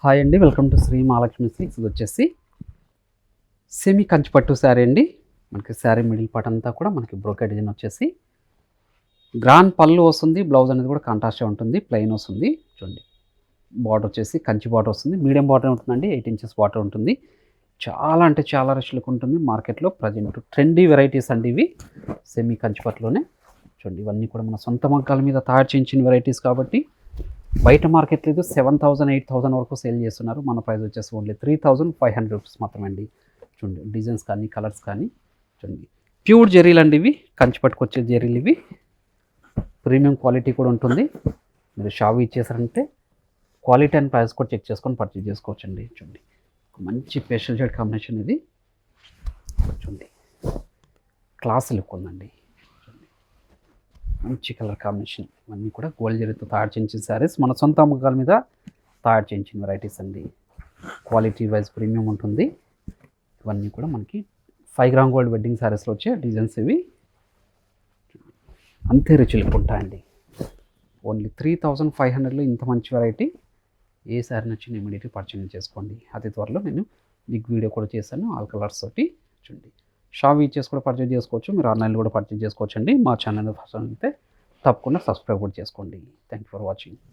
Hi అండి, welcome to Shri Mahalakshmi silks. ఇది వచ్చేసి సెమీ కంచిపట్టు శారీ అండి. మనకి శారీ మిడిల్ పార్ట్ అంతా కూడా మనకి బ్రోకెట్ డిజైన్ వచ్చేసి గ్రాండ్ పళ్ళు వస్తుంది. బ్లౌజ్ అనేది కూడా కాంట్రాస్ట్గా ఉంటుంది, ప్లెయిన్ వస్తుంది. చూడండి, బార్డర్ వచ్చేసి కంచి బార్డర్ వస్తుంది, మీడియం బార్డర్ ఉంటుందండి, 8 ఇంచెస్ బార్డర్ ఉంటుంది. చాలా అంటే చాలా రష్లుగా ఉంటుంది. మార్కెట్లో ప్రజెంట్ ట్రెండీ వెరైటీస్ అండి ఇవి, సెమీ కంచిపట్టులోనే. చూడండి, ఇవన్నీ కూడా మన సొంత మగ్గాల మీద తయారు చేయించిన వెరైటీస్ కాబట్టి బయట మార్కెట్ లేదు 7,000 8,000 వరకు సేల్ చేస్తున్నారు. మన ప్రైస్ వచ్చేసి ఓన్లీ 3,500 రూపీస్ మాత్రమే అండి. చూడండి, డిజైన్స్ కానీ కలర్స్ కానీ చూడండి, ప్యూర్ జెరీలు అండి ఇవి, కంచి పట్టుకొచ్చే జెరీలు ఇవి. ప్రీమియం క్వాలిటీ కూడా ఉంటుంది. మీరు షాప్ ఇచ్చేసారంటే క్వాలిటీ అండ్ ప్రైస్ కూడా చెక్ చేసుకొని పర్చేజ్ చేసుకోవచ్చు అండి. చూడండి, మంచి పేస్టల్ షేడ్ కాంబినేషన్ ఇది. చూడండి, క్లాస్ లుక్ ఉందండి. మంచి కలర్ కాంబినేషన్. ఇవన్నీ కూడా గోల్డ్ జరీతో తయారు చేయించిన శారీస్, మన సొంత అమ్మకాల మీద తయారు చేయించిన వెరైటీస్ అండి. క్వాలిటీ వైజ్ ప్రీమియం ఉంటుంది. ఇవన్నీ కూడా మనకి 5 గ్రామ్ గోల్డ్ వెడ్డింగ్ శారీస్లో వచ్చే డిజైన్స్ ఇవి. అంతే రుచులకు ఉంటాయండి. ఓన్లీ 3,500లో ఇంత మంచి వెరైటీ. ఏ శారీ నచ్చిన ఇమీడియట్గా పర్చేజ్ చేసుకోండి. అతి త్వరలో నేను బిగ్ వీడియో కూడా చేశాను ఆల్ కలర్స్ తోటి. చూడండి, షాప్ ఇచ్చేసి కూడా పర్చేజ్ చేసుకోవచ్చు, మీరు ఆన్లైన్లో కూడా పర్చేజ్ చేసుకోవచ్చు అండి. మా ఛానల్ ఫస్ట్ అయితే తప్పకుండా సబ్స్క్రైబ్ కూడా చేసుకోండి. Thank you for watching.